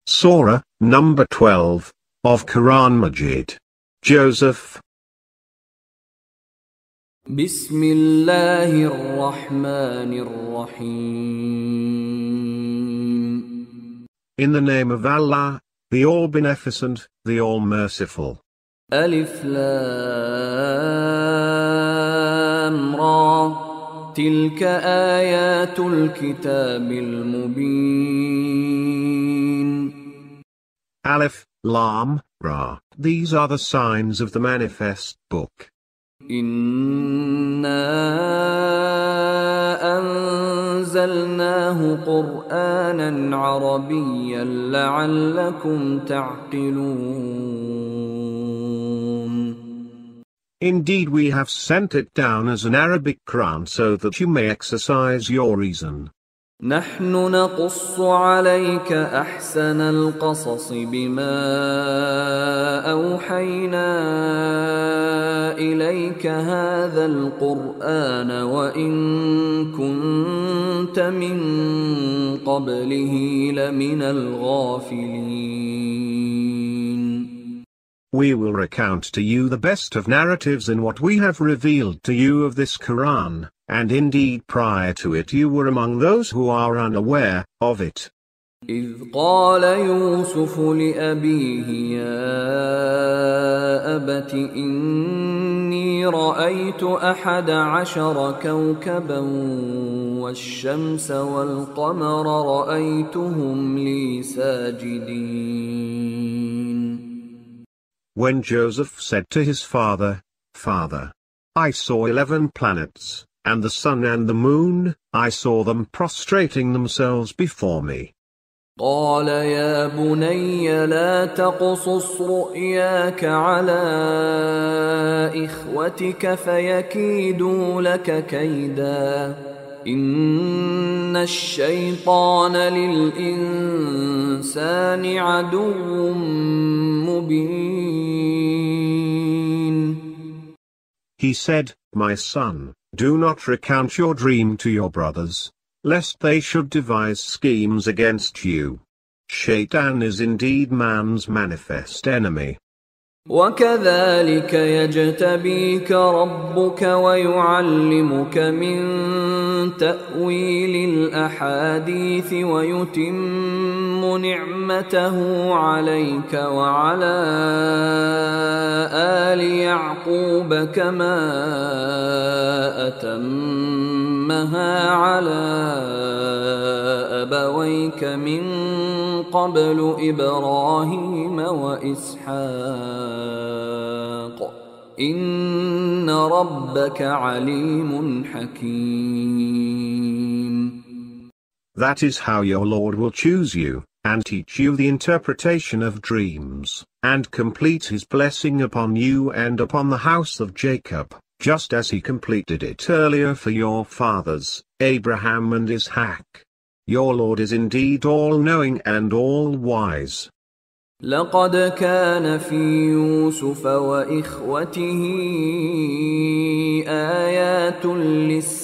Surah, number 12, of Quran Majeed. Joseph. Bismillahir Rahmanir Rahim. In the name of Allah, the All-Beneficent, the All-Merciful. Alif Lam Ra. Tilka ayatul kitabil mubin. Alif, Lam, Ra. These are the signs of the manifest book. Inna anzalnahu Qur'anan Arabiyyan la'allakum ta'qilun. Indeed, we have sent it down as an Arabic Quran so that you may exercise your reason. نحن نقص عليك أحسن القصص بما أوحينا إليك هذا القرآن وإن كنت من قبله لمن الغافلين. We will recount to you the best of narratives in what we have revealed to you of this Quran, and indeed prior to it you were among those who are unaware of it. إذ قال يوسف لأبيه يا أبت إني رأيت 11 كوكبا والشمس والقمر رأيتهم لي ساجدين. When Joseph said to his father, "Father, I saw 11 planets, and the sun and the moon, I saw them prostrating themselves before me." قال يا بني لا تقصص رؤياك على إخوتك فيكيدوا لك كيدا إن الشيطان للإنسان عدو مبين. He said, "My son, do not recount your dream to your brothers, lest they should devise schemes against you. Shaitan is indeed man's manifest enemy." وكذلك يجتبيك ربك ويعلمك من تأويل الأحاديث ويتم نعمته عليك وعلى آل يعقوب كما أتمها على أبويك من قبل إبراهيم وإسحاق إن ربك عليم حكيم. That is how your Lord will choose you, and teach you the interpretation of dreams, and complete his blessing upon you and upon the house of Jacob, just as he completed it earlier for your fathers, Abraham and Ishaq. Your Lord is indeed all-knowing and all-wise. لقد كان في يوسف وإخوته آيات للسائلين.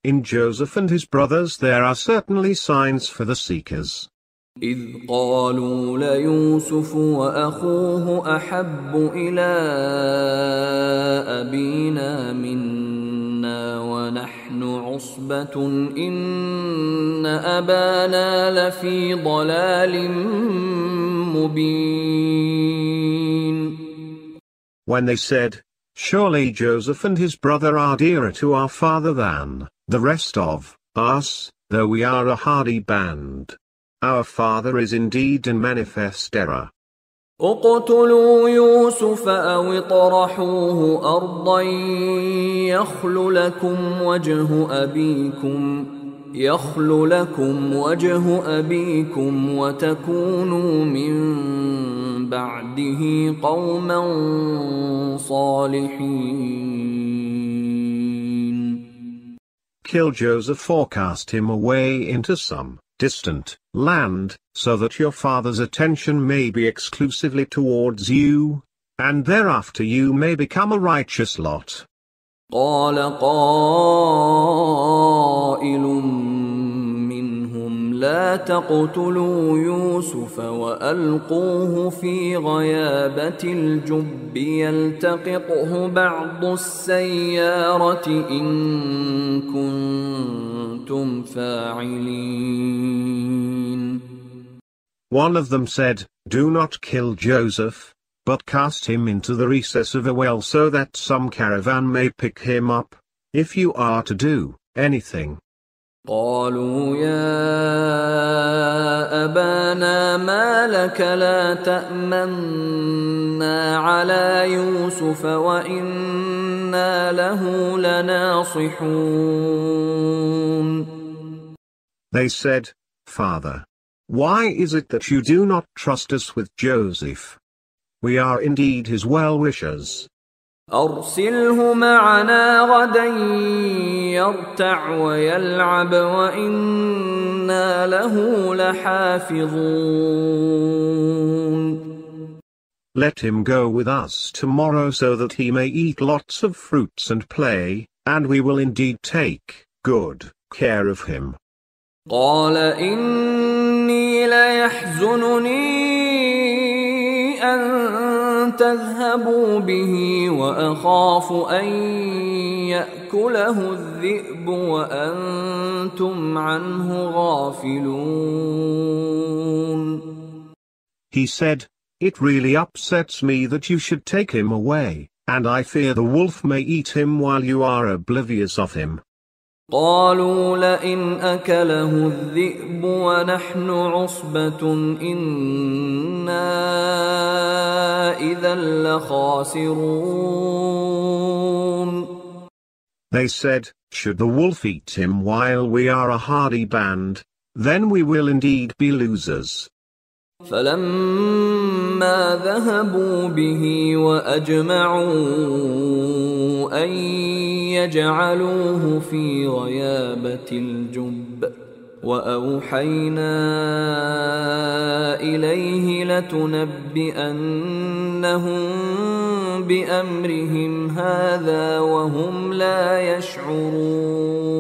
In Joseph and his brothers there are certainly signs for the seekers. إذ قالوا ليوسف وأخوه أحب إلى أبينا منا ونحن عصبة إن أبانا لفي ضلال مبين. When they said, "Surely Joseph and his brother are dearer to our father than the rest of us, though we are a hardy band. Our father is indeed in manifest error." اقتلوا يوسف أو اطرحوه أرضا يخل لكم وجه أبيكم وتكونوا من بعده قوما صالحين. Kill Joseph or cast him away into some distant land, so that your father's attention may be exclusively towards you, and thereafter you may become a righteous lot. قال قائل قائل منهم لا تقتلوا يوسف وألقوه في غيابة الجب يلتقطه بعض السيارة إن كنتم فاعلين. One of them said, "Do not kill Joseph, but cast him into the recess of a well so that some caravan may pick him up, if you are to do anything." قالوا يا أبانا ما لك لا تأمنا على يوسف وإنا له لناصحون. They said, "Father, why is it that you do not trust us with Joseph? We are indeed his well-wishers. أرسله معنا غدا يرتع ويلعب وإنا له لحافظون. Let him go with us tomorrow so that he may eat lots of fruits and play, and we will indeed take good care of him." قال إني ليحزنني أن تذهبوا به وأخاف أن يأكله الذئب وأنتم عنه غافلون. He said, "It really upsets me that you should take him away, and I fear the wolf may eat him while you are oblivious of him." قالوا لئن أكله الذئب ونحن عصبة إنا إذا لخاسرون. They said, "Should the wolf eat him while we are a hardy band, then we will indeed be losers." فلما ذهبوا به وأجمعوا أن يجعلوه في غيابة الجب وأوحينا إليه لتنبئنهم بأمرهم هذا وهم لا يشعرون.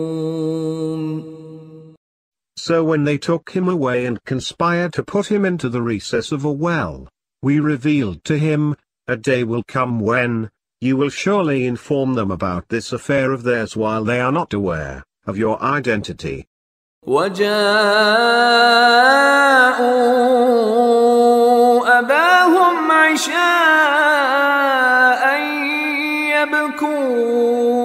So when they took him away and conspired to put him into the recess of a well, we revealed to him, "A day will come when you will surely inform them about this affair of theirs while they are not aware of your identity." وجاءوا أباهم عشاء يبكون.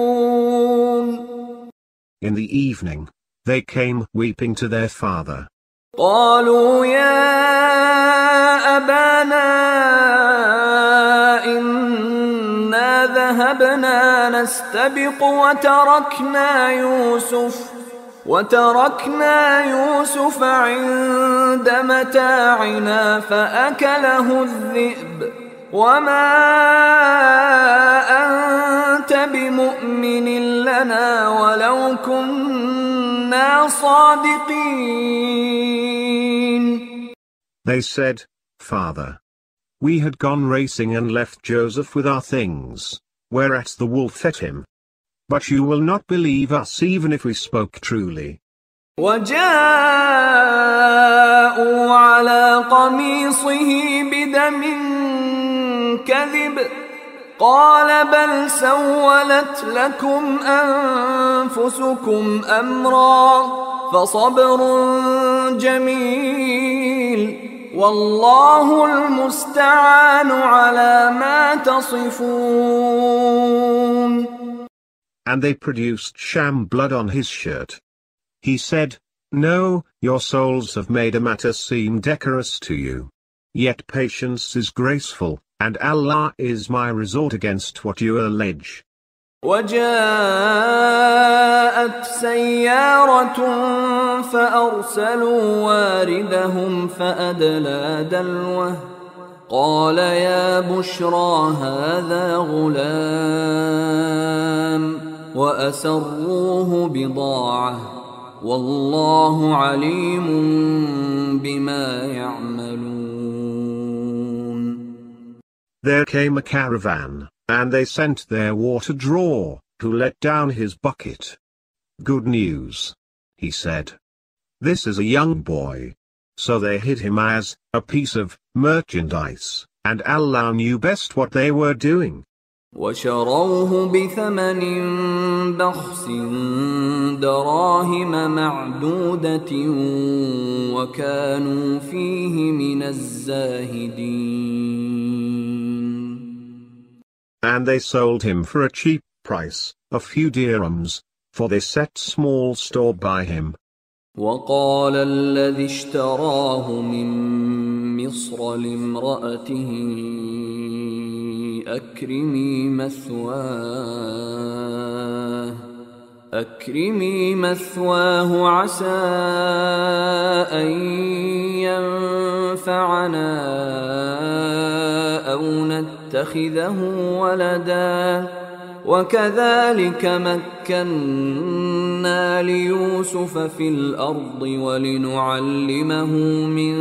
In the evening, they came weeping to their father. قالوا يا أبانا إنا ذهبنا نستبق وتركنا يوسف عند متاعنا فأكله الذئب وما أنت بمؤمن لنا ولو كنا صادقين. They said, "Father, we had gone racing and left Joseph with our things, whereat the wolf ate him. But you will not believe us even if we spoke truly." وجاءوا على قميصه بدم كذب قال بل سولت لكم أنفسكم أمرا فصبر جميل والله المستعان على ما تصفون. And they produced sham blood on his shirt. He said, "No, your souls have made a matter seem decorous to you. Yet patience is graceful, and Allah is my resort against what you allege." وجاءت سيارة فأرسلوا واردهم فأدلى دلوه قال يا بشرى هذا غلام وأسروه بضاعة والله عليم بما يعملون. There came a caravan, and they sent their water drawer, who let down his bucket. Good news. he said, "This is a young boy." So they hid him as a piece of merchandise, and Allah knew best what they were doing. وشروه بثمن بخس دراهم معدودة وكانوا فيه من الزاهدين. And they sold him for a cheap price, a few dirhams, for they set small store by him. وقال الذي اشتراه من مصر لامرأته أكرمي مثواه عسى أن ينفعنا أو نتخذه ولدا وكذلك مكنا ليوسف في الأرض ولنعلمه من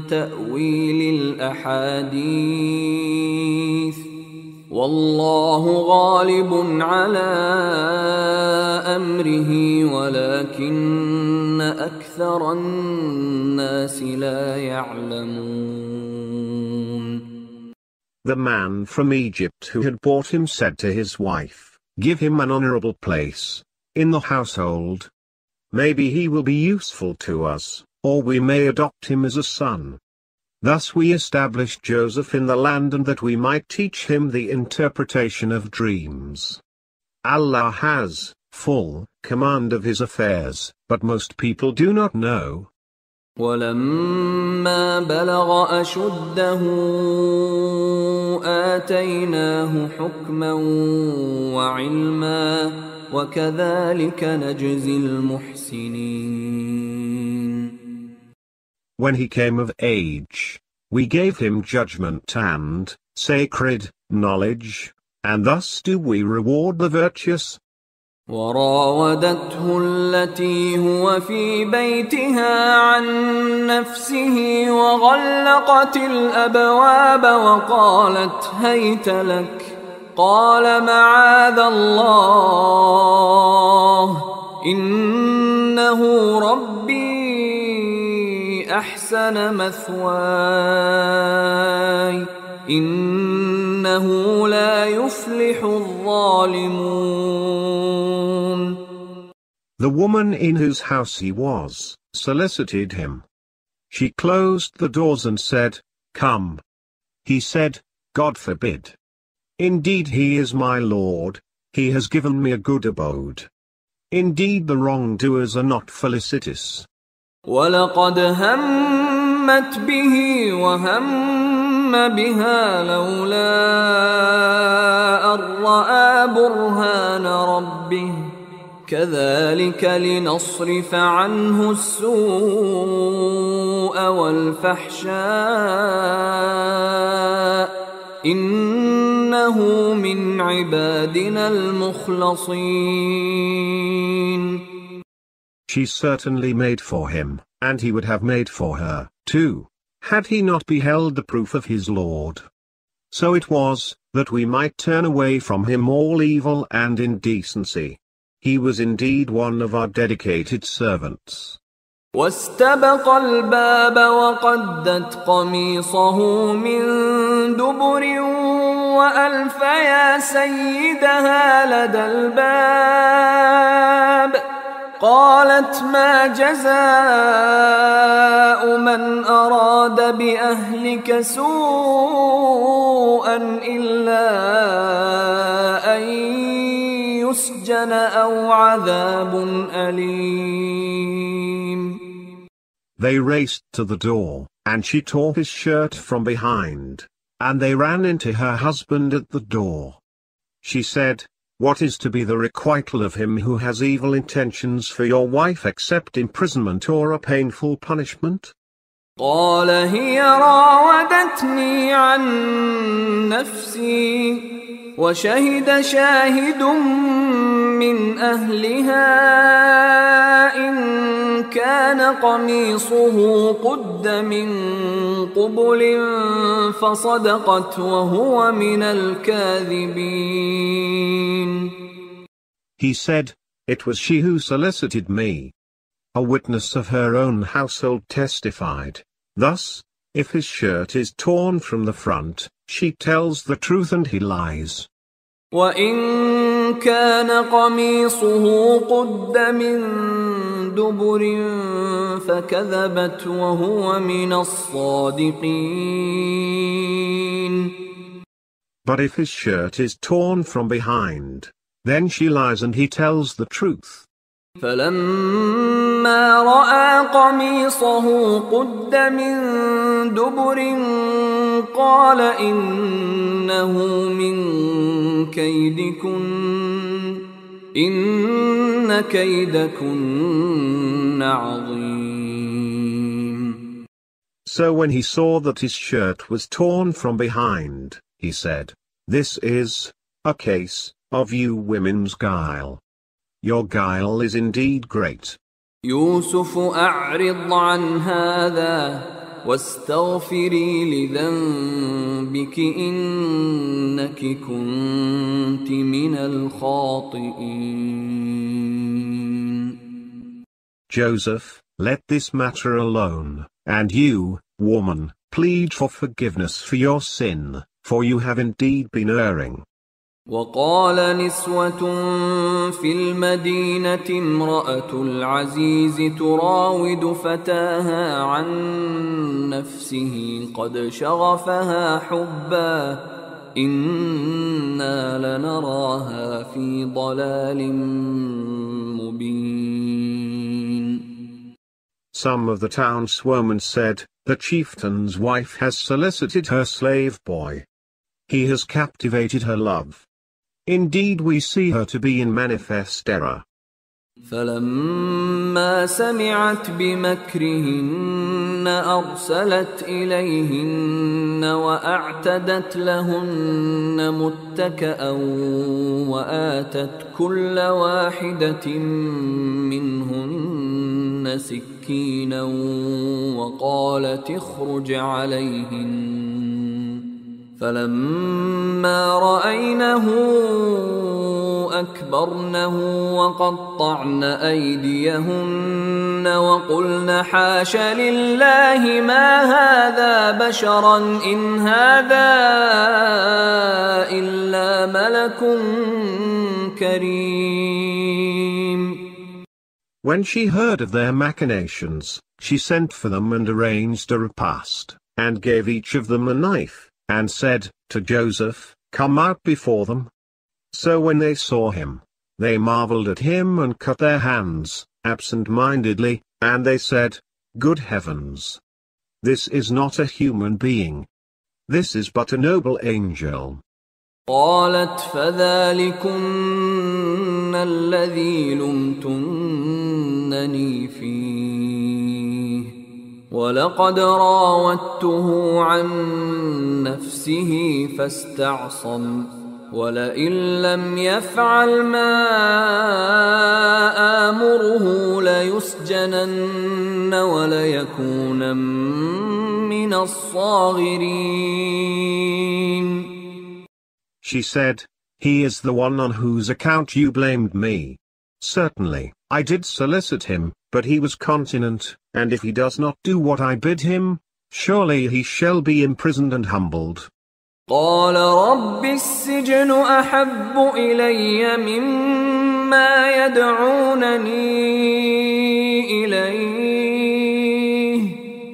تأويل الأحاديث والله غالب على أمره ولكن أكثر الناس لا يعلمون. The man from Egypt who had bought him said to his wife, "Give him an honorable place in the household. Maybe he will be useful to us, or we may adopt him as a son." Thus we established Joseph in the land and that we might teach him the interpretation of dreams. Allah has full command of his affairs, but most people do not know. ولما بلغ أشده آتيناه حكما وعلما وكذلك نجزي المحسنين. When he came of age, we gave him judgment and sacred knowledge, and thus do we reward the virtuous. وراودته التي هو في بيتها عن نفسه وغلقت الأبواب وقالت هيت لك قال معاذ الله إنه ربي أحسن مثواي إنه لا يفلح الظالمون. The woman in whose house he was solicited him. She closed the doors and said, "Come." He said, "God forbid. Indeed he is my Lord, he has given me a good abode. Indeed the wrongdoers are not felicitous." وَلَقَدْ هَمَّتْ بِهِ وَهَمَّ بِهَا لَوْلَا أَن رَّأَىٰ بُرْهَانَ رَبِّهِ كَذَلِكَ لِنَصْرِفَ عَنْهُ السُّوءَ وَالْفَحْشَاءَ إِنَّهُ مِنْ عِبَادِنَا الْمُخْلَصِينَ. She certainly made for him, and he would have made for her, too, had he not beheld the proof of his Lord. So it was, that we might turn away from him all evil and indecency. He was indeed one of our dedicated servants. واستبق الباب وقدت قميصه من دبر وألف يا سيدها لدى الباب قالت ما جزاء من أراد بأهلك سوءا إلا أن يسجن أو عذاب أليم. They raced to the door, and she tore his shirt from behind, and they ran into her husband at the door. She said, "What is to be the requital of him who has evil intentions for your wife except imprisonment or a painful punishment?" قال هي راودتني عن نفسي وشهد شاهد من أهلها إن كان قميصه قد من قبل فصدقت وهو من الكاذبين. He said, "It was she who solicited me. a witness of her own household testified. Thus, if his shirt is torn from the front, she tells the truth and he lies. وَإِن كَانَ قَمِيصُهُ قُدَّ مِن دُبُرٍ فَكَذَبَتْ وَهُوَ مِنَ الصَّادِقِينَ. But if his shirt is torn from behind, then she lies and he tells the truth. فَلَمَّا رَأَى قَمِيصَهُ قُدَّ مِن دُبُرٍ قَالَ إِنَّهُ مِن كَيْدِكُنَّ إِنَّ كَيْدَكُنَّ عَظِيمٌ. So when he saw that his shirt was torn from behind, he said, "This is a case of you women's guile. Your guile is indeed great." يوسف أعرض عن هذا واستغفري لذنبك إنك كنت من الخاطئين. Joseph, let this matter alone, and you, woman, plead for forgiveness for your sin, for you have indeed been erring. وقال نسوة في المدينة امرأة العزيز تراود فتاها عن نفسه قد شغفها حبا إنا لنراها في ضلال مبين. Some of the townswomen said, "The chieftain's wife has solicited her slave boy. He has captivated her love. Indeed we see her to be in manifest error." فلما سمعت بمكرهن أرسلت إليهن وأعتدت لهن متكأ وآتت كل واحدة منهن سكينا وقالت اخرج عليهن. فلما رأينه أكبرنه وقطعن أيديهن وقلن حاش لله ما هذا بشرا إن هذا إلا ملك كريم. When she heard of their machinations, she sent for them and arranged a repast, and gave each of them a knife, and said to Joseph, "Come out before them." So when they saw him, they marveled at him and cut their hands, absent-mindedly, and they said, "Good heavens! This is not a human being. This is but a noble angel." قالت فذلكن الذي لمتنني فيه ولقد راودته عن نفسه فاستعصم ولئن لم يفعل ما آمره ليسجنن وليكونن من الصاغرين. She said, "He is the one on whose account you blamed me. Certainly, I did solicit him, but he was continent, and if he does not do what I bid him, surely he shall be imprisoned and humbled." قال رب السجن أحب إلي مما يدعونني إليه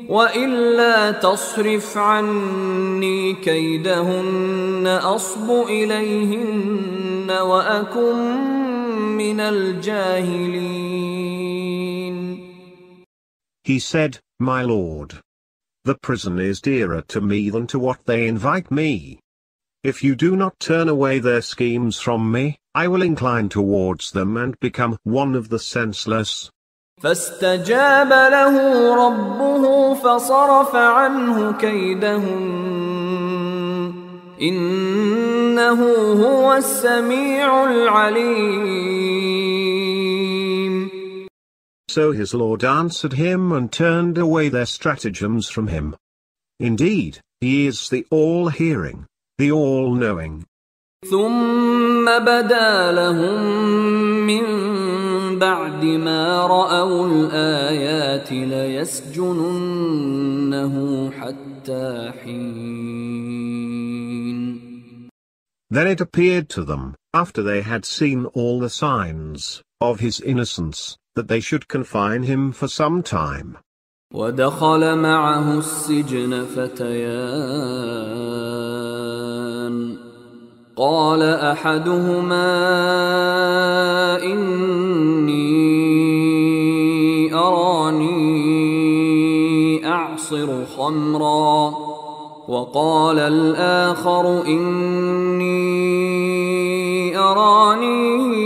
وإلا تصرف عني كيدهن أصب إليهن وأكن من الجاهلين. He said, "My Lord, the prison is dearer to me than to what they invite me. If you do not turn away their schemes from me, I will incline towards them and become one of the senseless." فاستجاب له ربه فصرف عنه كيدهن إنه هو السميع العليم. So his Lord answered him and turned away their stratagems from him. Indeed, he is the all-hearing, the all-knowing. ثم بدا لهم من بعد ما رأوا الآيات ليسجننه حتى حين. Then it appeared to them, after they had seen all the signs of his innocence, that they should confine him for some time. ودخل معه السجن فتيان قال أحدهما إني أراني أعصر خمرا وقال الآخر إني أراني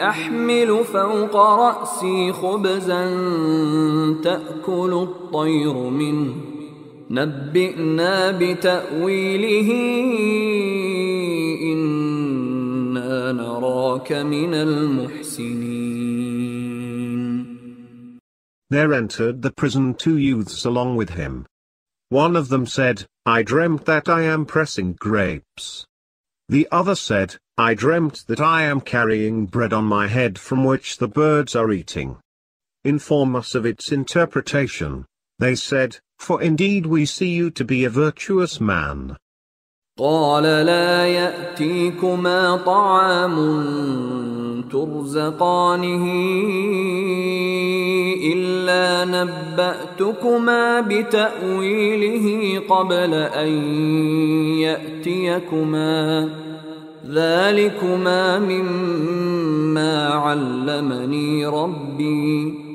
أحمل فوق رأسي خبزا تأكل الطير منه نبئنا بتأويله إنا نراك من المحسنين. There entered the prison 2 youths along with him. One of them said, I dreamt that I am pressing grapes. The other said, I dreamt that I am carrying bread on my head from which the birds are eating. Inform us of its interpretation. They said, for indeed we see you to be a virtuous man. قال لا يأتيكما طعام ترزقانه إلا نبأتكما بتأويله قبل أن يأتيكما ذلكما مما علمني ربي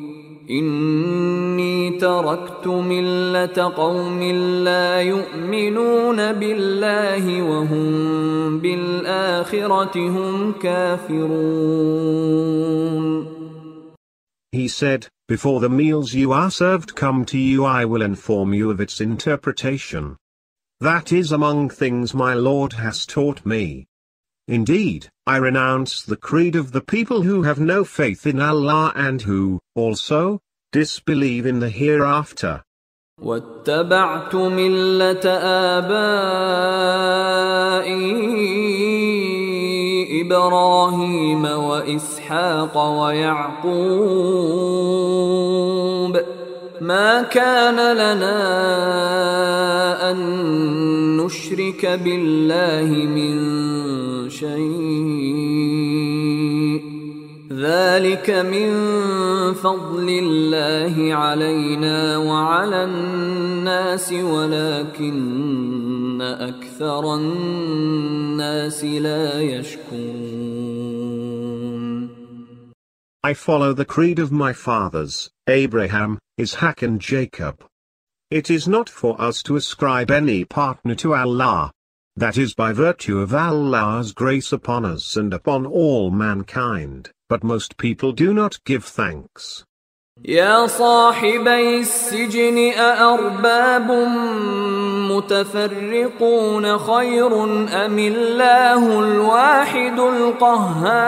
إني تركت ملة قوم لا يؤمنون بالله وهم بالآخرة هم كافرون. He said, before the meals you are served come to you I will inform you of its interpretation. That is among things my Lord has taught me. Indeed, I renounce the creed of the people who have no faith in Allah and who, also, disbelieve in the hereafter. واتبعت ملة آبائي إبراهيم وإسحاق ويعقوب ما كان لنا أن نشرك بالله من شيء ذلك من فضل الله علينا وعلى الناس ولكن أكثر الناس لا يشكرون. I follow the creed of my fathers, Abraham, Ishaq and Jacob. It is not for us to ascribe any partner to Allah. That is by virtue of Allah's grace upon us and upon all mankind, but most people do not give thanks. يا صاحبي السجن أأرباب متفرقون خير أم الله الواحد القهار.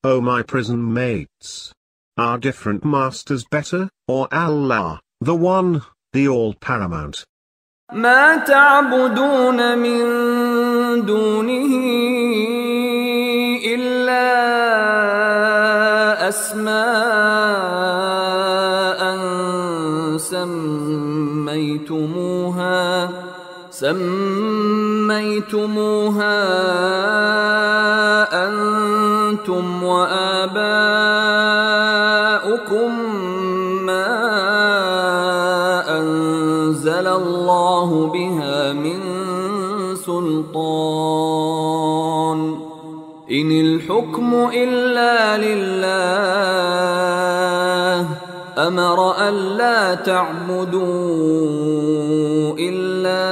O my prison mates! Are different masters better, or Allah, the one, the all-paramount? ما تعبدون من دونه إلا أسماء سميتموها أنتم وآباؤكم ما أنزل الله بها من سلطان إن الحكم إلا لله أمر ألا تعبدوا إلا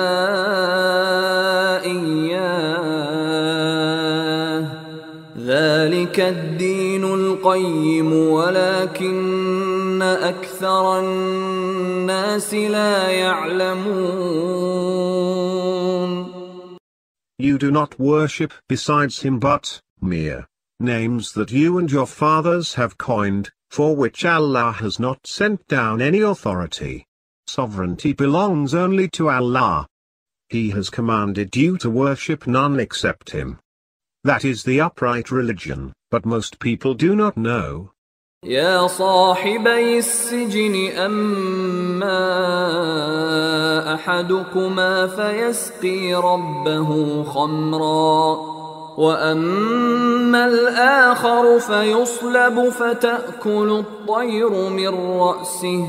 إياه ذلك الدين القيم ولكن أكثر الناس لا يعلمون. You do not worship besides him but mere names that you and your fathers have coined, for which Allah has not sent down any authority. Sovereignty belongs only to Allah. He has commanded you to worship none except him. That is the upright religion, but most people do not know. يا صاحبي السجن أما أحدكما فيسقي ربه خمرا وأما الآخر فيصلب فتأكل الطير من رأسه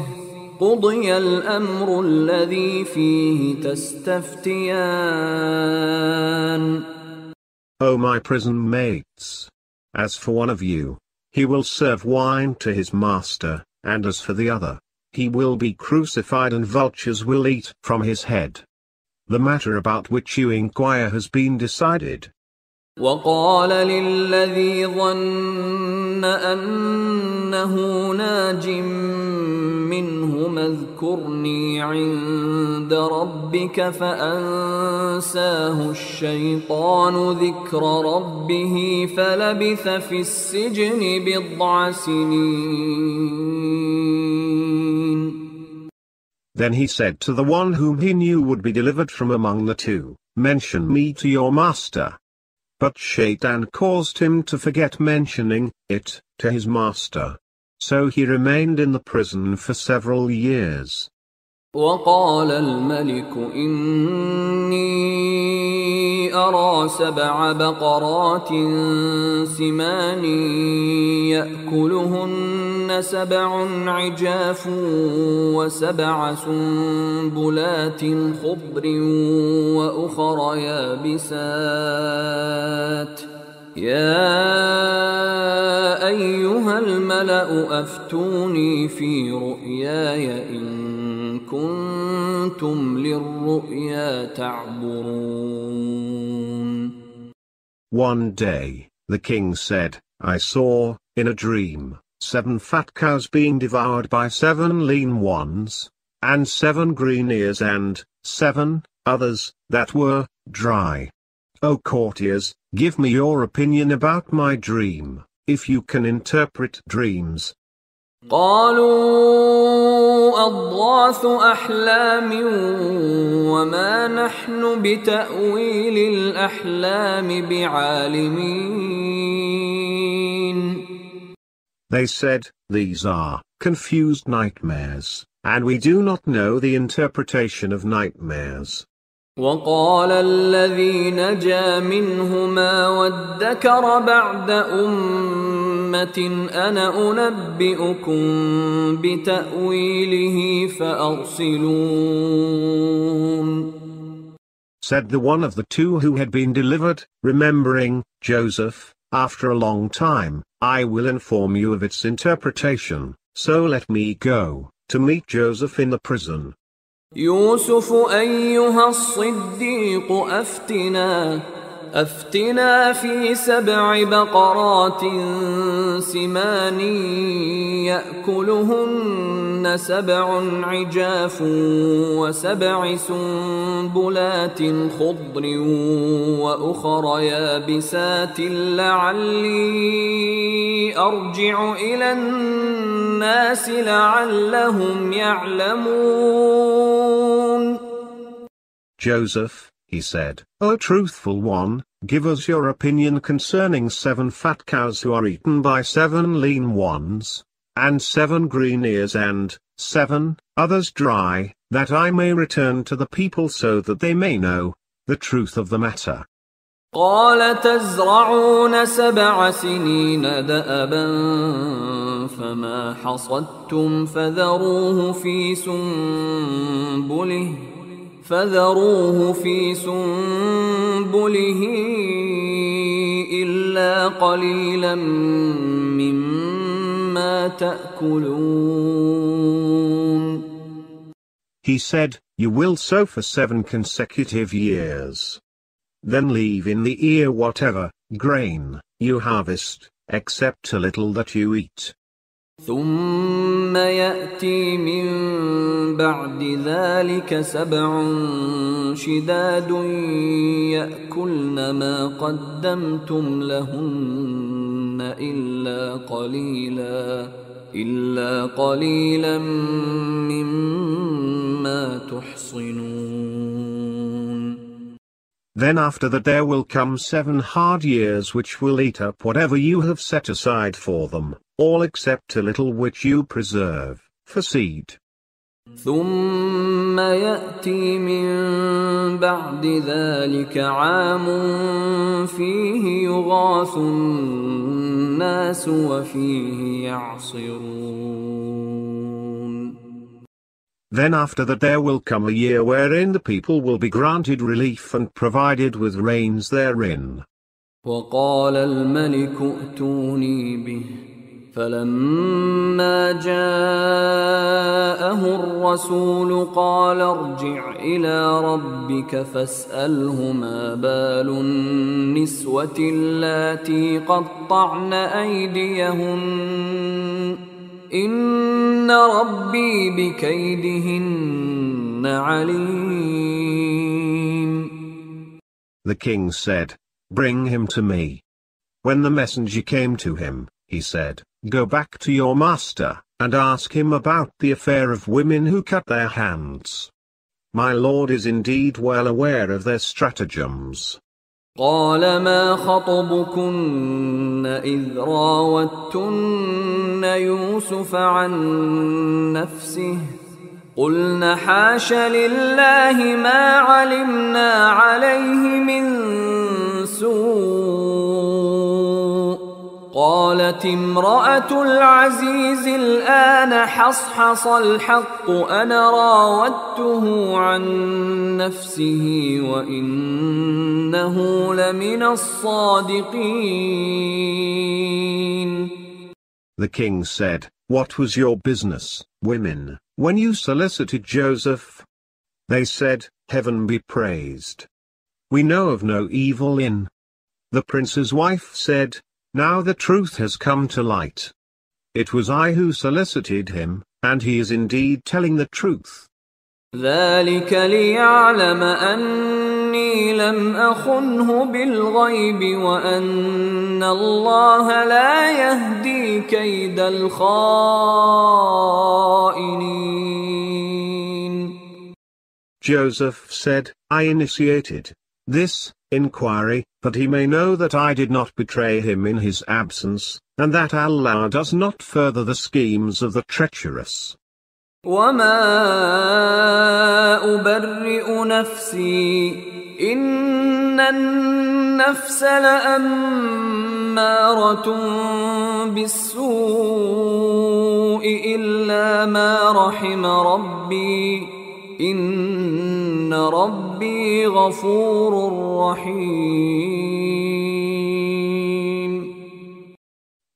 قضي الأمر الذي فيه تستفتيان. O my prison mates! As for one of you, he will serve wine to his master, and as for the other, he will be crucified and vultures will eat from his head. The matter about which you inquire has been decided. وقال للذي ظن أنه ناج منهما اذكرني عند ربك فأنساه الشيطان ذكر ربه فلبث في السجن بضع سنين. Then he said to the one whom he knew would be delivered from among the two, mention me to your master. But Shaitan caused him to forget mentioning it to his master. So he remained in the prison for several years. وقال الملك إني أرى 7 بقرات سمان يأكلهن 7 عجاف و7 سنبلات خضر وأخر يابسات يا أيها الملأ أفتوني في رؤياي إن كنتم للرؤيا تعبرون. One day, the king said, I saw, in a dream, 7 fat cows being devoured by 7 lean ones, and 7 green ears and 7 others that were dry. O courtiers, give me your opinion about my dream, if you can interpret dreams. قالوا أضغاث أحلام وما نحن بتأويل الأحلام بعالمين. They said, these are confused nightmares, and we do not know the interpretation of nightmares. وقال الذي نجا منهما وادكر بعد أمة أنا أنبئكم بتأويله فأرسلون. Said the one of the two who had been delivered, remembering Joseph, after a long time, I will inform you of its interpretation, so let me go to meet Joseph in the prison. يوسف أيها الصديق أفتنا في 7 بقرات سمان يأكلهن 7 عجاف و7 سنبلات خضر وأخر يابسات لعلي أرجع إلى الناس لعلهم يعلمون. Joseph, he said, O truthful one, give us your opinion concerning 7 fat cows who are eaten by 7 lean ones, and 7 green ears and 7 others dry, that I may return to the people so that they may know the truth of the matter. قال تزرعون 7 سنين دأبا فما حصدتم فذروه في سنبله إلا قليلا مما تأكلون. He said, you will sow for 7 consecutive years. Then leave in the ear whatever grain you harvest, except a little that you eat. ثم يأتي من بعد ذلك 7 شداد يأكلن ما قدمتم لهن إلا قليلا مما تحصنون. Then after that there will come 7 hard years which will eat up whatever you have set aside for them, all except a little which you preserve, for seed. ثم يأتي من بعد ذلك عام فيه يغاث الناس وفيه يعصرون. Then after that there will come a year wherein the people will be granted relief and provided with rains therein. وقال الملك ائتوني به فلما جاءه الرسول قال ارجع إلى ربك فاسأله ما بال النسوة اللاتي قطعن أيديهن إن ربي بكيدهن عليم. The king said, "Bring him to me." When the messenger came to him, he said, "Go back to your master, and ask him about the affair of women who cut their hands. My lord is indeed well aware of their stratagems." قال ما خطبكن إذ راوتن يوسف عن نفسه قلن حاش لله ما علمنا عليه من سوء قالت امرأة العزيز الآن حصحص الحق أنا راودته عن نفسه وإنه لمن الصادقين. The king said, "What was your business, women, when you solicited Joseph?" They said, "Heaven be praised. We know of no evil in." The prince's wife said, "Now the truth has come to light. It was I who solicited him, and he is indeed telling the truth." ذلك ليعلم أني لم أخنه بالغيب وأن الله لا يهدي كيد الخائنين. Joseph said, "I initiated this inquiry, that he may know that I did not betray him in his absence, and that Allah does not further the schemes of the treacherous." وما أبرئ نفسي إن النفس لأمارة بالسوء إلا ما رحم ربي إن ربي غفور رحيم.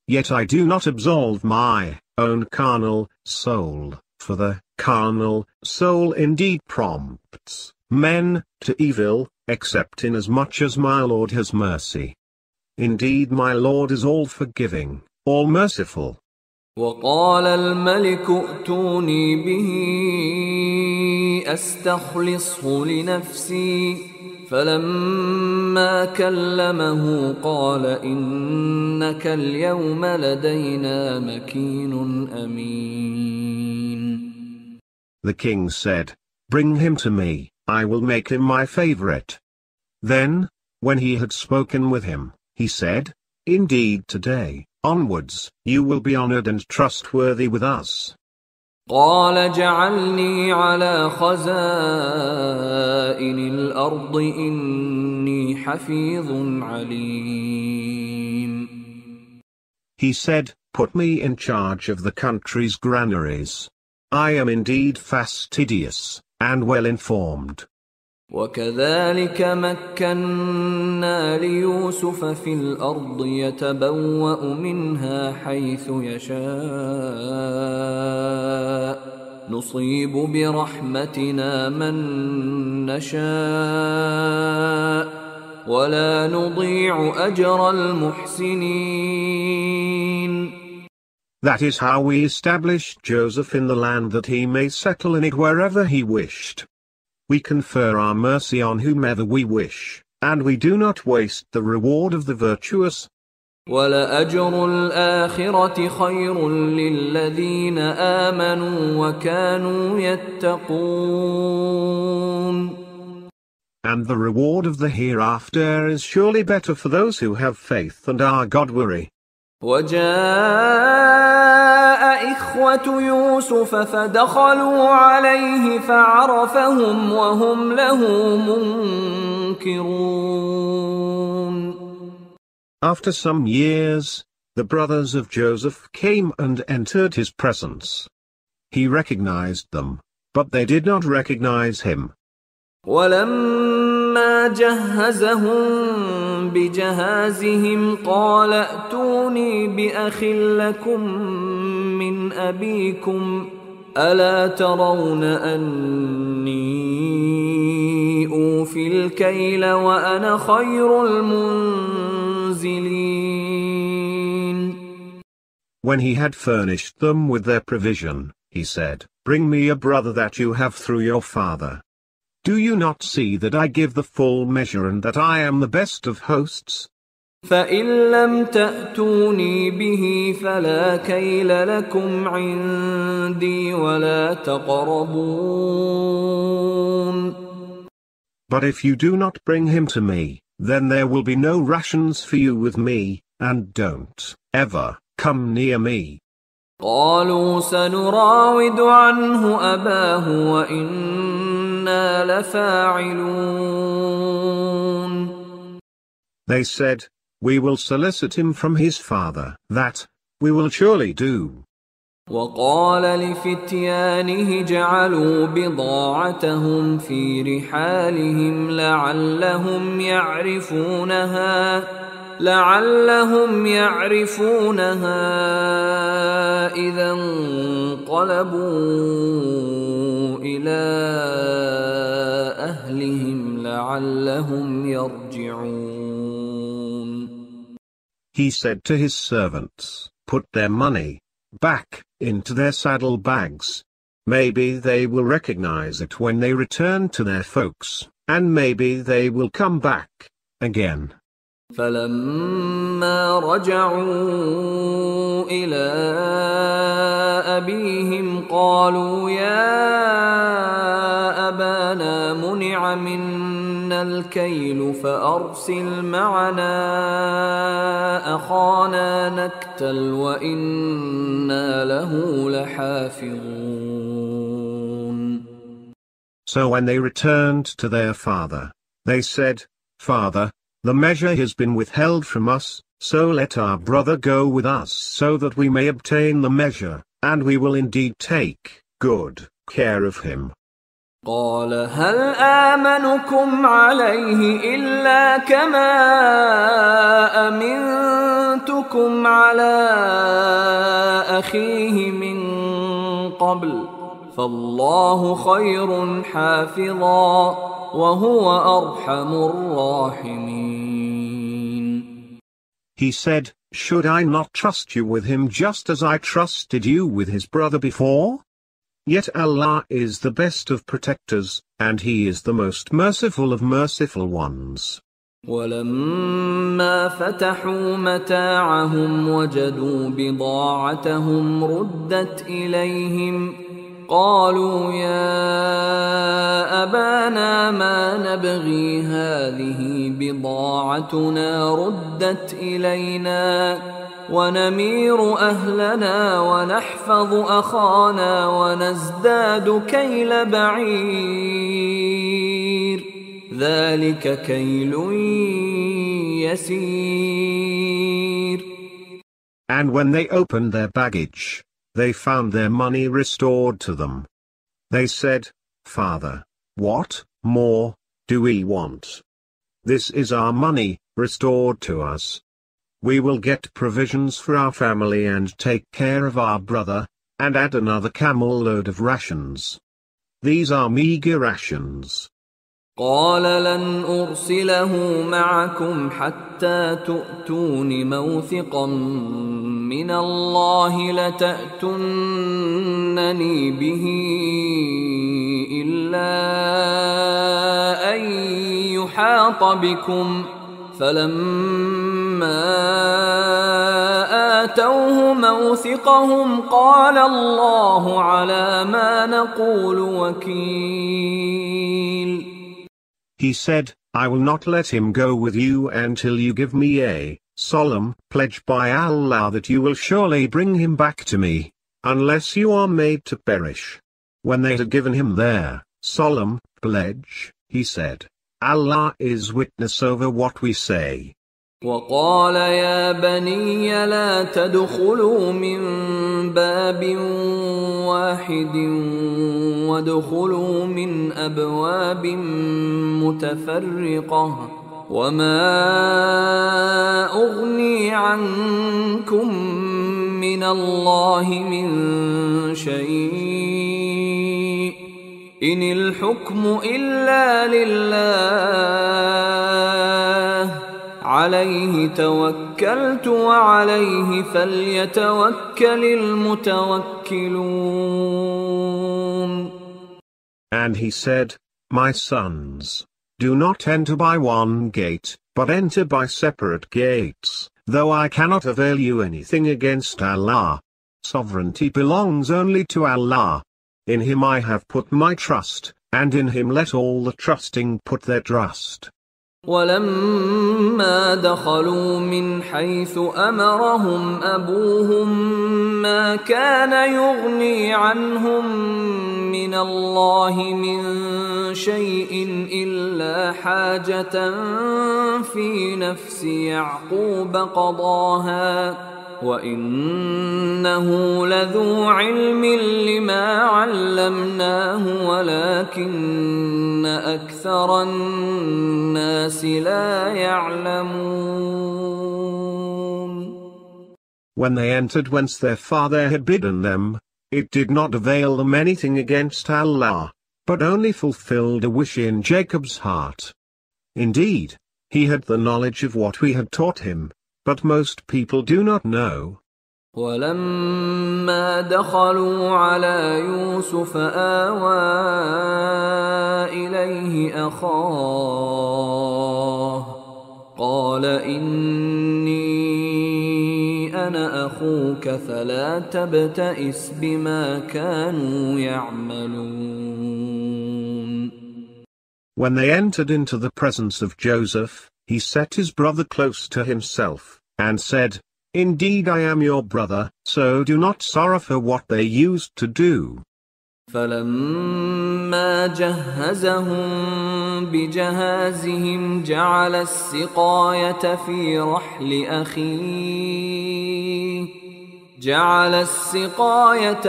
Yet I do not absolve my own carnal soul, for the carnal soul indeed prompts men to evil, except inasmuch as my Lord has mercy. Indeed my Lord is all forgiving, all merciful. وقال الملك ائتوني به أستخلصه لنفسي فلما كلمه قال إنك اليوم لدينا مكين أمين. The king said, "Bring him to me, I will make him my favorite." Then, when he had spoken with him, he said, "Indeed today, onwards, you will be honored and trustworthy with us." قال جعلني على خزائن الأرض إني حفيظ عليم. He said, "Put me in charge of the country's granaries. I am indeed fastidious, and well informed." وكذلك مكنا ليوسف في الأرض يتبوأ منها حيث يشاء نصيب برحمتنا من نشاء ولا نضيع أجر المحسنين. That is how we established Joseph in the land that he may settle in it wherever he wished. We confer our mercy on whomever we wish, and we do not waste the reward of the virtuous. وَلَأَجْرُ الْآخِرَةِ خَيْرٌ لِلَّذِينَ آمَنُوا وَكَانُوا يَتَّقُونَ. and the reward of the hereafter is surely better for those who have faith and are God-weary. وجاء إخوة يوسف فدخلوا عليه فعرفهم وهم له منكرون. After some years, the brothers of Joseph came and entered his presence. He recognized them, but they did not recognize him. ولما جهزهم بجهازهم قال ائتوني بأخ لكم من أبيكم ألا ترون أني أوفي الكيل وأنا خير المنزلين. When he had furnished them with their provision, he said, "Bring me a brother that you have through your father. Do you not see that I give the full measure and that I am the best of hosts? فإن لم تأتوني به فلا كيل لكم عندي ولا تقربون." But if you do not bring him to me, then there will be no rations for you with me, and don't ever come near me. قالوا سنراود عنه أباه وإنا لفاعلون. They said, "We will solicit him from his father." That we will surely do. وقال لفتيانه جعلوا بضاعتهم في رحالهم لعلهم يعرفونها إذا انقلبوا إلى أهلهم لعلهم يرجعون. He said to his servants, "Put their money back into their saddle bags. Maybe they will recognize it when they return to their folks, and maybe they will come back again." فلما رجعوا إلى أبيهم قالوا يا أبانا منع منا الكيل فأرسل معنا أخانا نكتل وإنا له لحافظون. So when they returned to their father, they said, "Father, the measure has been withheld from us, so let our brother go with us so that we may obtain the measure, and we will indeed take good care of him." قال هل آمنكم عليه إلا كما أمنتكم على أخيه من قبل فالله خير حافظا وهو أرحم الراحمين. He said, "Should I not trust you with him just as I trusted you with his brother before? Yet Allah is the best of protectors, and He is the most merciful of merciful ones." ولما فتحوا متاعهم وجدوا بضاعتهم ردت إليهم قالوا يا أبانا ما نبغي هذه بضاعتنا ردت إلينا ونمير أهلنا ونحفظ أخانا ونزداد كيل بعير ذلك كيل يسير. And when they opened their baggage, they found their money restored to them. They said, "Father, what more do we want? This is our money, restored to us. We will get provisions for our family and take care of our brother, and add another camel load of rations. These are meager rations." قال لن أرسله معكم حتى تؤتون موثقا من الله لتأتونني به إلا أن يحاط بكم فلما آتوه موثقهم قال الله على ما نقول وكيل. He said, I will not let him go with you until you give me a solemn pledge by Allah that you will surely bring him back to me, unless you are made to perish. When they had given him their solemn pledge, he said, Allah is witness over what we say. وقال يا بني لا تدخلوا من باب واحد وادخلوا من أبواب متفرقة وما أغني عنكم من الله من شيء إن الحكم إلا لله عليه توكلت وعليه فليتوكل المتوكلون. And he said, My sons, do not enter by one gate, but enter by separate gates, though I cannot avail you anything against Allah. Sovereignty belongs only to Allah. In Him I have put my trust, and in Him let all the trusting put their trust. ولما دخلوا من حيث أمرهم أبوهم ما كان يغني عنهم من الله من شيء إلا حاجة في نفس يعقوب قضاها وإنه لذو علم لما علمناه ولكن أكثر الناس لا يعلمون. When they entered whence their father had bidden them, it did not avail them anything against Allah, but only fulfilled a wish in Jacob's heart. Indeed, he had the knowledge of what we had taught him, but most people do not know. ولما دخلوا على يوسف آوى إليه أخاه قال إني أنا أخوك فلا تبتئس بما كانوا يعملون. When they entered into the presence of Joseph, he set his brother close to himself, and said, Indeed I am your brother, so do not sorrow for what they used to do. فلما جهزهم بجهازهم جعل السقاية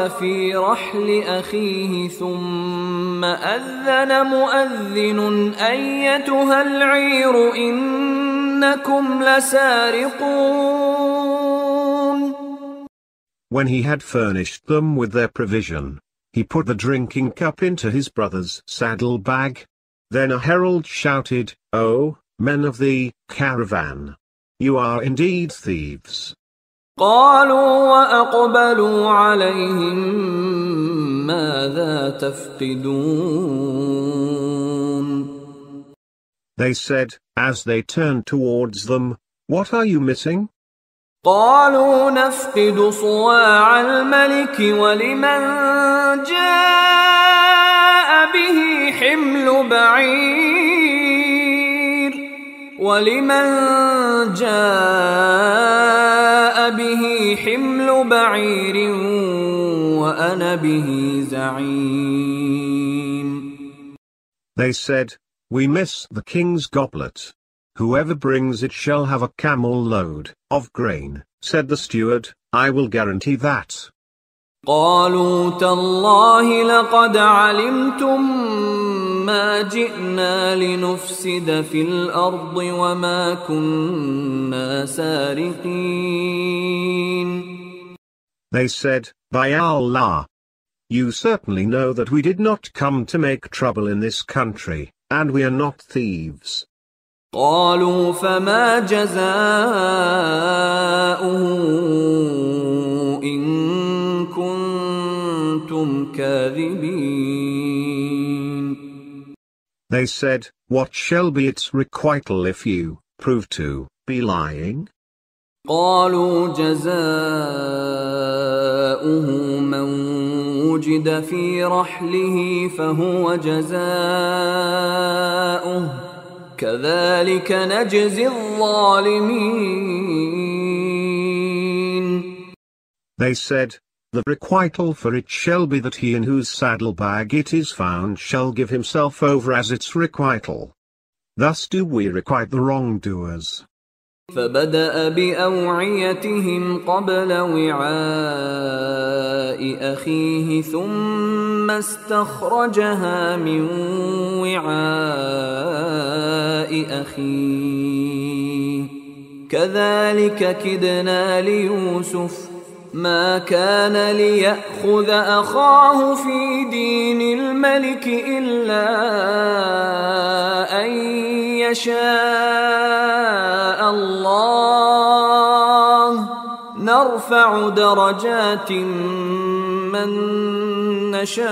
في رحل أخيه ثم أذن مؤذن أيتها العير إنكم لسارقون. When he had furnished them with their provision, he put the drinking cup into his brother's saddle-bag. Then a herald shouted, O men of the caravan! You are indeed thieves. قالوا وأقبلوا عليهم ماذا تفقدون. They said, as they turned towards them, What are you missing? قالوا نفقد صواع الملك ولمن جاء به حمل بعير وأنا به زعيم. They said, We miss the king's goblet. Whoever brings it shall have a camel load of grain, said the steward, I will guarantee that. قالوا تالله لقد علمتم ما جئنا لنفسد في الأرض وما كنا سارقين. They said, By Allah! You certainly know that we did not come to make trouble in this country, and we are not thieves. قالوا فما جزاؤه إن كنتم كاذبين. They said, What shall be its requital if you prove to be lying? قالوا جزاؤه من وجد في رحله فهو جزاؤه كذلك نجزي الظالمين. They said, the requital for it shall be that he in whose saddlebag it is found shall give himself over as its requital. Thus do we requite the wrongdoers. فبدأ بأوعيتهم قبل وعاء أخيه ثم استخرجها من وعاء أخيه كذلك كدنا ليوسف ما كان ليأخذ أخاه في دين الملك إلا أن يشاء الله نرفع درجات من نشاء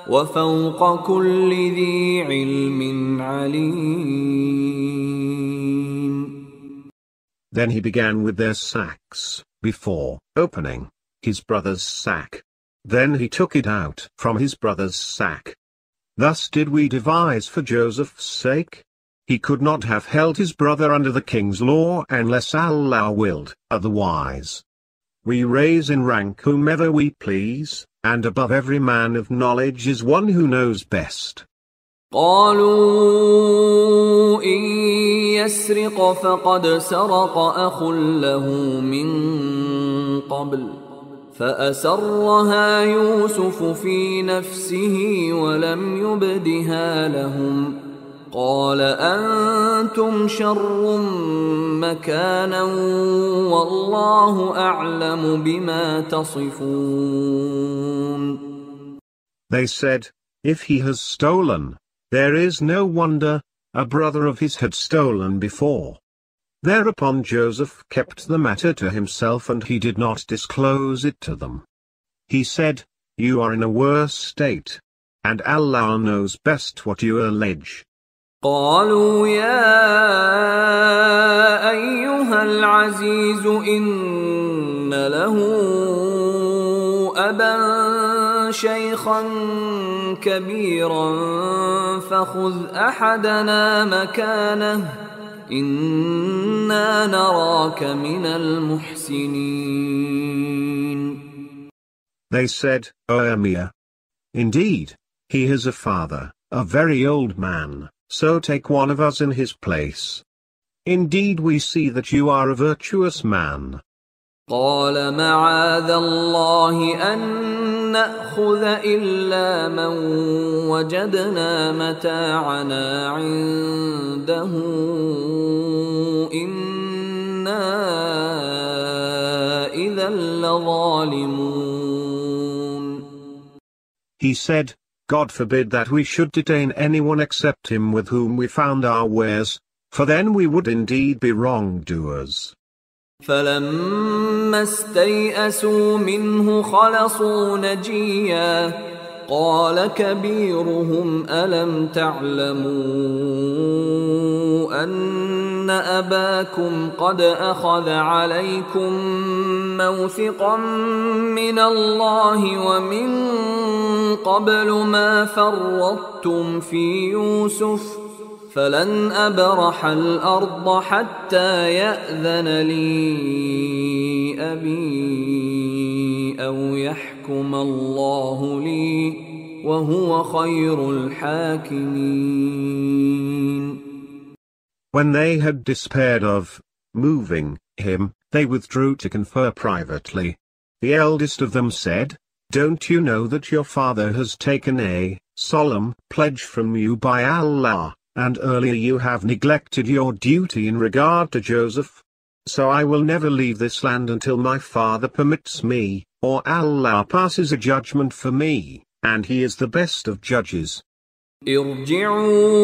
وفوق كل ذي علم عليم. Then he began with their sacks, before opening his brother's sack. Then he took it out from his brother's sack. Thus did we devise for Joseph's sake. He could not have held his brother under the king's law unless Allah willed otherwise. We raise in rank whomever we please, and above every man of knowledge is one who knows best. قالوا إن يسرق فقد سرق أخ له من قبل فأسرها يوسف في نفسه ولم يبدها لهم قال أنتم شر مكانا والله أعلم بما تصفون. They said, if he has stolen, there is no wonder, a brother of his had stolen before. Thereupon Joseph kept the matter to himself and he did not disclose it to them. He said, you are in a worse state, and Allah knows best what you allege. قالوا يا أيها العزيز إن له أبا شيخا كبيرا فخذ أحدنا مكانه إنا نراك من المحسنين. They said, O Emir, indeed, he has a father, a very old man, so take one of us in his place. Indeed we see that you are a virtuous man. قال معاذ الله أن نأخذ إلا من وجدنا متاعنا عنده إنا إذا لظالمون. He said, God forbid that we should detain anyone except him with whom we found our wares, for then we would indeed be wrongdoers. فلما استيئسوا منه خلصوا نجيا قال كبيرهم ألم تعلموا أن أباكم قد أخذ عليكم موثقا من الله ومن قبل ما فرطتم في يوسف فلن أبرح الأرض حتى يأذن لي أبي أو يحكم الله لي وهو خير الحاكمين. When they had despaired of moving him, they withdrew to confer privately. The eldest of them said, don't you know that your father has taken a solemn pledge from you by Allah? And earlier you have neglected your duty in regard to Joseph. So I will never leave this land until my father permits me, or Allah passes a judgment for me, and he is the best of judges. ارجعوا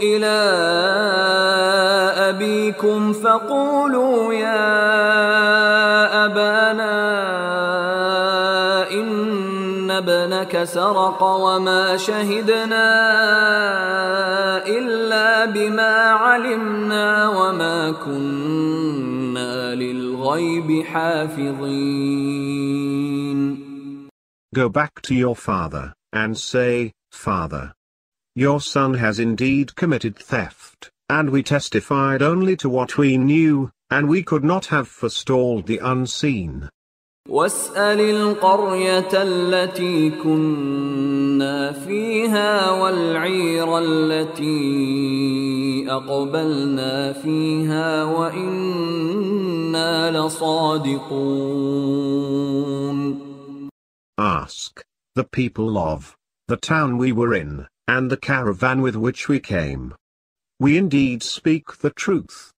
إلى أبيكم فقولوا يا أبانا إن ابنك سرق وما شهدنا إلا بما علمنا وما كنا للغيب حافظين. Go back to your father, and say, Father, your son has indeed committed theft, and we testified only to what we knew, and we could not have forestalled the unseen. واسأل القرية التي كنا فيها والعير التي أقبلنا فيها وإنا لصادقون. Ask the people of the town we were in, and the caravan with which we came. We indeed speak the truth.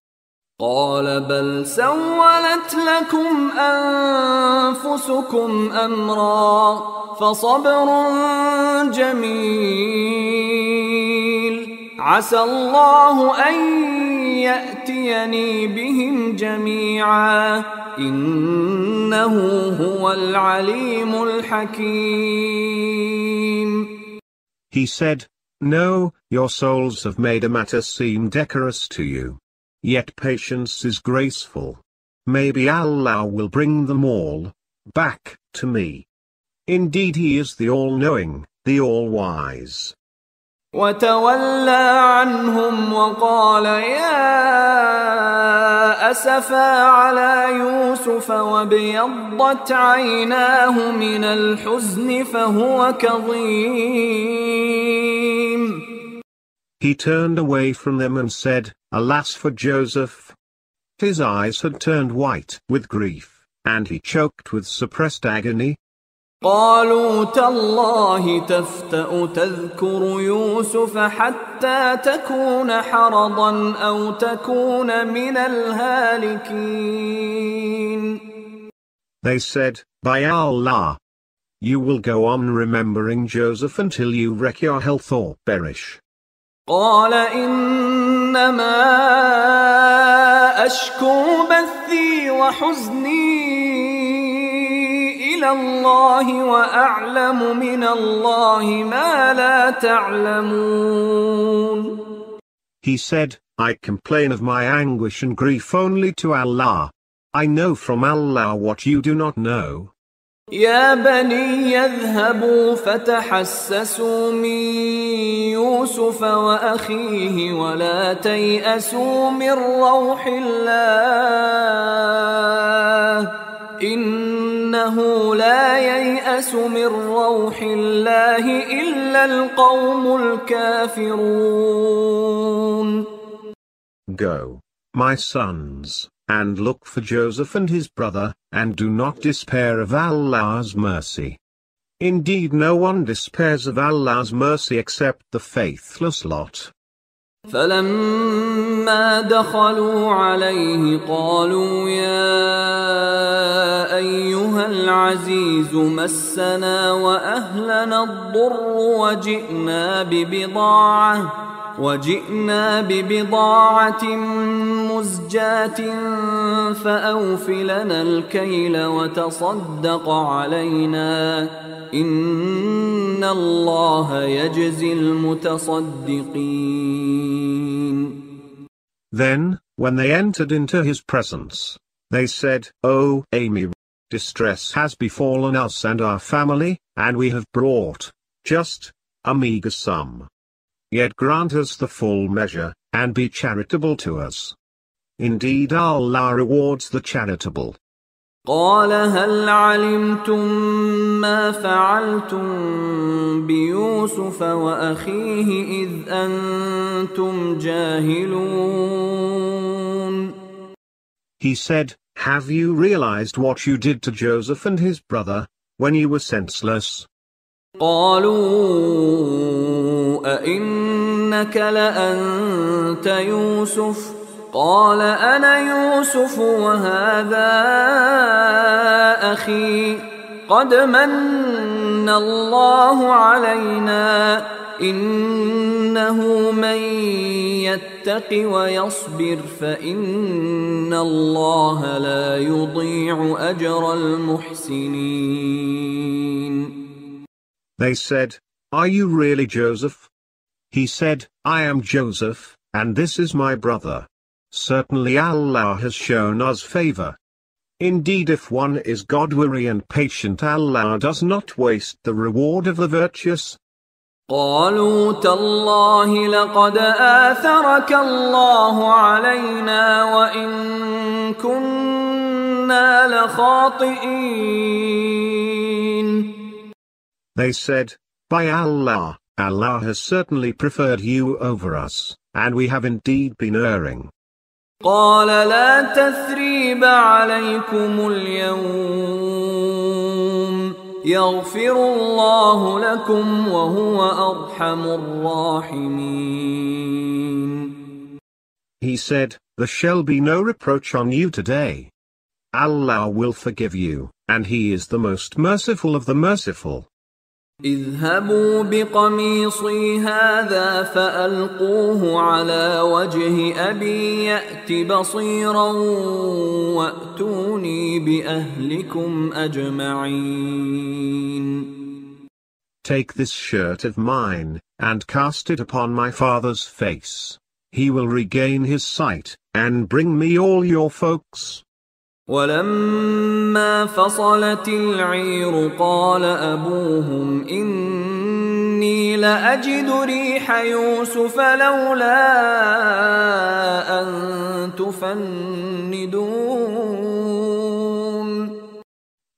قال بل سولت لكم أنفسكم أمرا فصبر جميل عسى الله أن يأتيني بهم جميعا إنه هو العليم الحكيم. He said, No, your souls have made a matter seem decorous to you. Yet patience is graceful. Maybe Allah will bring them all back to me. Indeed He is the all-knowing, the all-wise. وتولى عنهم وقال يا أسفا على يوسف وابيضت عيناه من الحزن فهو كظيم. He turned away from them and said, Alas for Joseph! His eyes had turned white with grief, and he choked with suppressed agony. قالوا تالله تفتأ تذكر يوسف حتى تكون حرضا أو تكون من الهالكين. They said, By Allah! You will go on remembering Joseph until you wreck your health or perish. قال إنما أشكو بثي وحزني إلى الله وأعلم من الله ما لا تعلمون. He said, I complain of my anguish and grief only to Allah. I know from Allah what you do not know. يا بني يذهبوا فتحسسوا من يوسف وأخيه ولا تيأسوا من روح الله إنه لا ييأس من روح الله إلا القوم الكافرون. Go, my sons, and look for Joseph and his brother, and do not despair of Allah's mercy. Indeed no one despairs of Allah's mercy except the faithless lot. فلما دخلوا عليه قالوا يا أيها العزيز مسنا وأهلنا الضر وجئنا ببضاعة مزجاة فأوف لنا الكيل وتصدق علينا إن الله يجزي المتصدقين. Then, when they entered into his presence, they said, O Emir, distress has befallen us and our family, and we have brought just a meager sum. Yet grant us the full measure, and be charitable to us. Indeed Allah rewards the charitable. قال هل علمتم ما فعلتم بيوسف وأخيه إذ أنتم جاهلون. He said, Have you realized what you did to Joseph and his brother, when you were senseless? قالوا أئنك لأنت يوسف قال أنا يوسف وهذا أخي قد من الله علينا إنه من يتق ويصبر فإن الله لا يضيع أجر المحسنين. They said, Are you really Joseph? He said, I am Joseph, and this is my brother. Certainly Allah has shown us favor. Indeed, if one is God-weary and patient, Allah does not waste the reward of the virtuous. قالوا تالله لقد آثرك الله علينا وإن كنا لخاطئين. They said, by Allah, Allah has certainly preferred you over us, and we have indeed been erring. قال لا تثريب عليكم اليوم يغفر الله لكم وهو أرحم الراحمين. He said, there shall be no reproach on you today. Allah will forgive you, and He is the most merciful of the merciful. اذهبوا بقميصي هذا فألقوه على وجه أبي يأت بصيرا وأتوني بأهلكم أجمعين. Take this shirt of mine, and cast it upon my father's face. He will regain his sight, and bring me all your folks. ولما فصلت العير قال أبوهم إني لأجد ريح يوسف لولا أن تفندون.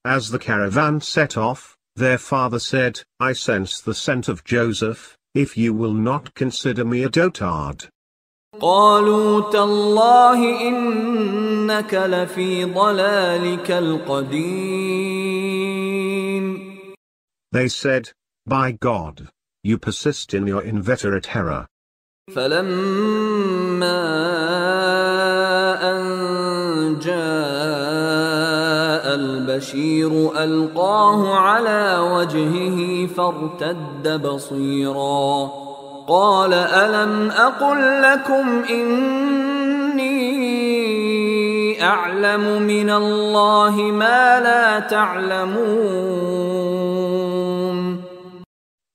As the caravan set off, their father said, I sense the scent of Joseph, if you will not consider me a dotard. قالوا تالله إنك لفي ضلالك القديم. They said, by God, you persist in your inveterate error. فلما أن جاء البشير ألقاه على وجهه فارتد بصيرا قال ألم أقل لكم إني أعلم من الله ما لا تعلمون.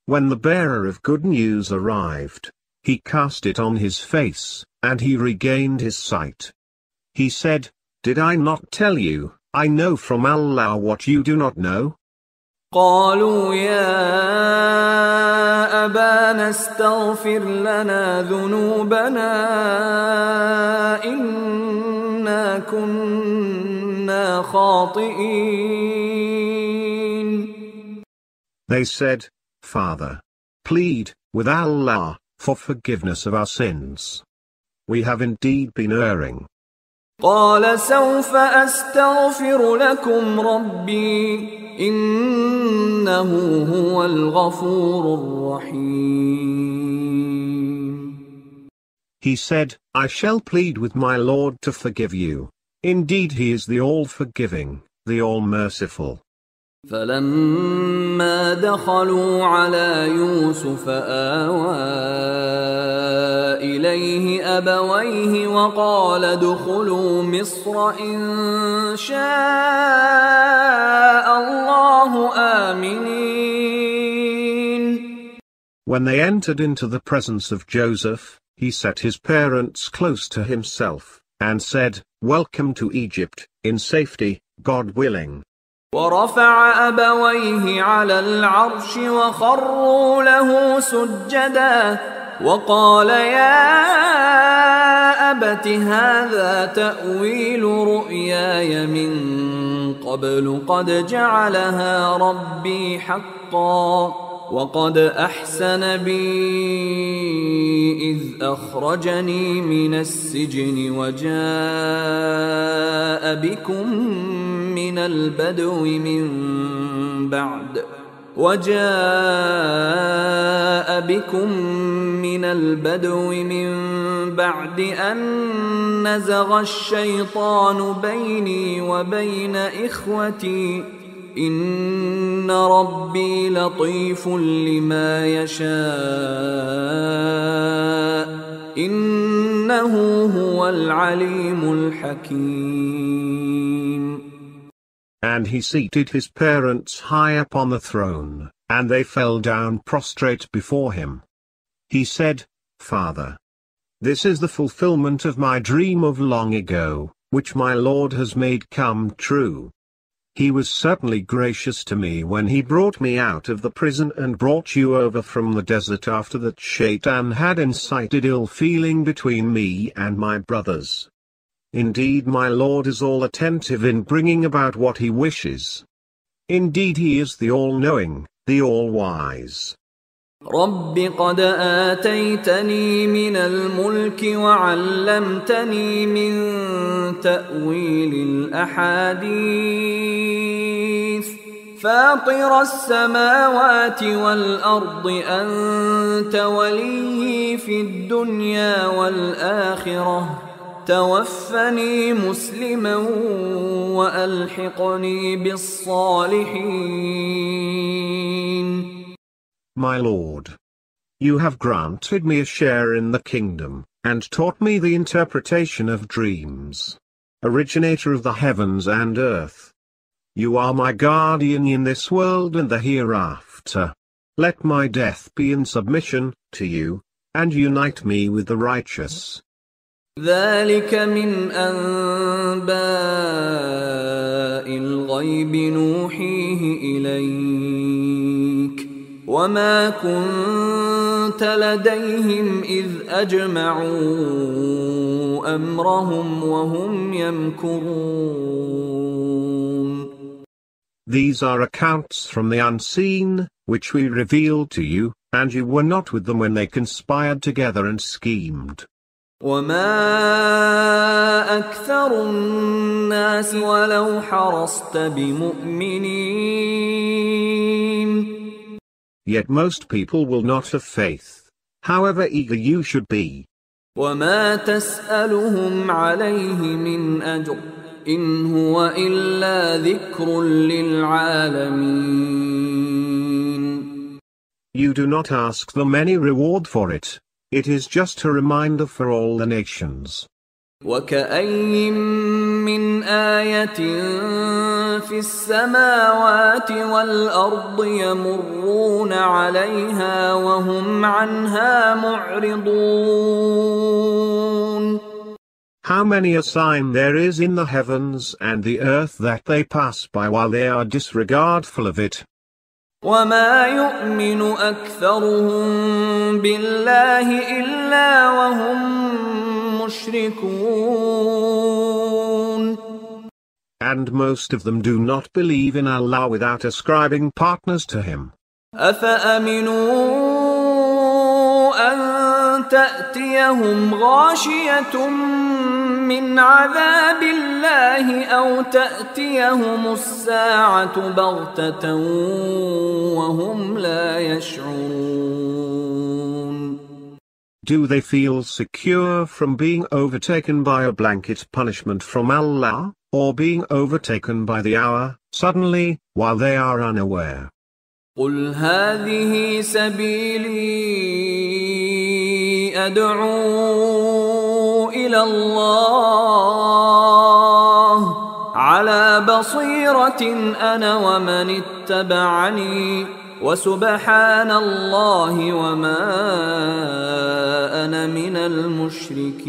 When the bearer of good news arrived, he cast it on his face, and he regained his sight. He said, did I not tell you, I know from Allah what you do not know? قالوا يا أبانا استغفر لنا ذنوبنا إنا كنا خاطئين. They said, Father, plead with Allah for forgiveness of our sins. We have indeed been erring. قال سوف أستغفر لكم ربي إنه هو الغفور الرحيم. He said, I shall plead with my Lord to forgive you. Indeed He is the all-forgiving, the all-merciful. فلما دخلوا على يوسف آوى إليه أبويه وقال ادخلوا مصر إن شاء الله آمنين. When they entered into the presence of Joseph, he set his parents close to himself, and said, welcome to Egypt, in safety, God willing. ورفع أبويه على العرش وخروا له سجدا وقال يا أبت هذا تأويل رؤياي من قبل قد جعلها ربي حقا وقد أحسن بي إذ أخرجني من السجن وجاء بكم من البدو من بعد أن نزغ الشيطان بيني وبين إخوتي إن ربي لطيف لما يشاء إنه هو العليم الحكيم. And he seated his parents high upon the throne, and they fell down prostrate before him. He said, Father, This is the fulfillment of my dream of long ago, which my Lord has made come true. He was certainly gracious to me when he brought me out of the prison and brought you over from the desert after that Shaitan had incited ill feeling between me and my brothers. Indeed, my Lord is all attentive in bringing about what he wishes. Indeed, he is the all-knowing, the all-wise. رب قد آتيتني من الملك وعلمتني من تأويل الأحاديث فاطر السماوات والأرض أنت وليي في الدنيا والآخرة توفني مسلما وألحقني بالصالحين. My Lord, you have granted me a share in the kingdom, and taught me the interpretation of dreams. Originator of the heavens and earth. You are my guardian in this world and the hereafter. Let my death be in submission to you, and unite me with the righteous. ذلك من أنباء الغيب نوحيه إليك وما كنت لديهم إذ أجمعوا أمرهم وهم يمكرون. These are accounts from the unseen, which we revealed to you, and you were not with them when they conspired together and schemed. وما أكثر الناس ولو حرصت بمؤمنين. Yet most people will not have faith, however eager you should be. وما تسألهم عليه من أجر إن هو إلا ذكر للعالمين. You do not ask them any reward for it. It is just a reminder for all the nations. وكأي من آية في السماوات والأرض يمرون عليها وهم عنها معرضون. How many a sign there is in the heavens and the earth that they pass by while they are disregardful of it. وما يؤمن أكثرهم بالله إلا وهم مشركون. And most of them do not believe in Allah without ascribing partners to Him. أفأمنوا أن تأتيهم غاشية من عذاب الله أو تأتيهم الساعة بغتة وهم لا يشعرون. Do they feel secure from being overtaken by a blanket punishment from Allah, or being overtaken by the hour, suddenly, while they are unaware? قل هذه سبيلي أدعو إلى الله على بصيرة أنا ومن اتبعني وسبحان الله وما أنا من المشركين.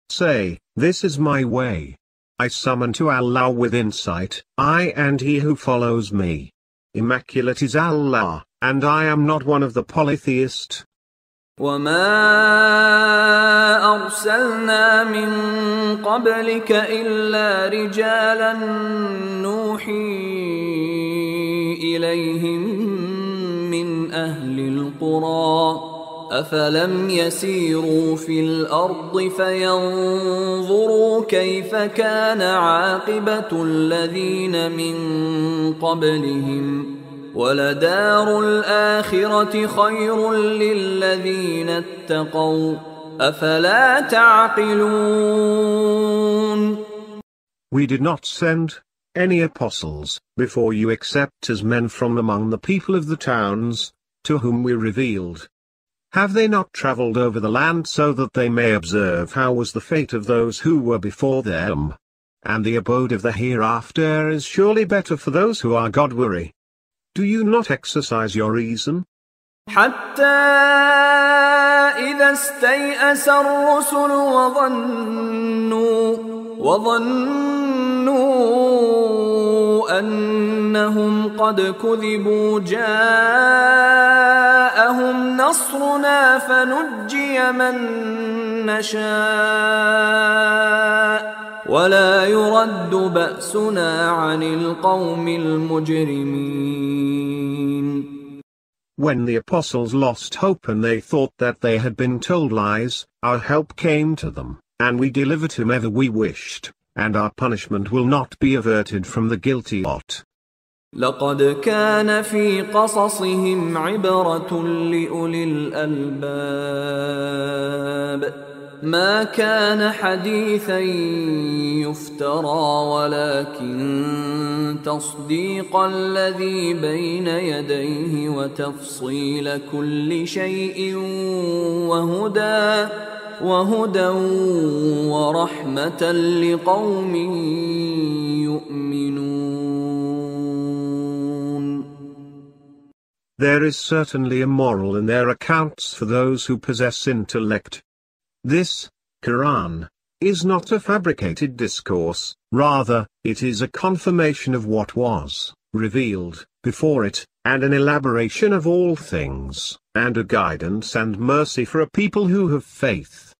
Say, this is my way. I summon to Allah with insight, I and he who follows me. Immaculate is Allah, and I am not one of the polytheists. وما أرسلنا من قبلك إلا رجالا نوحي إليهم من أهل القرى أفلم يسيروا في الأرض فينظروا كيف كان عاقبة الذين من قبلهم ولدار الآخرة خير للذين اتقوا أفلا تعقلون. We did not send any apostles before you except as men from among the people of the towns, to whom we revealed. Have they not traveled over the land so that they may observe how was the fate of those who were before them? And the abode of the hereafter is surely better for those who are God-weary. Do you not exercise your reason? حتى إذا استيأس الرسل وظنوا أنهم قد كذبوا جاءهم نصرنا فنجي من نشاء ولا يرد بأسنا عن القوم المجرمين. When the apostles lost hope and they thought that they had been told lies, our help came to them, and we delivered whomever we wished, and our punishment will not be averted from the guilty lot. لقد كان في قصصهم عبرة لأولي الألباب ما كان حديثا يفترى ولكن تصديق الذي بين يديه وتفصيل كل شيء وهدى ورحمة لقوم يؤمنون. There is certainly a moral in their accounts for those who possess intellect. This Quran is not a fabricated discourse, rather, it is a confirmation of what was revealed before it, and an elaboration of all things, and a guidance and mercy for a people who have faith.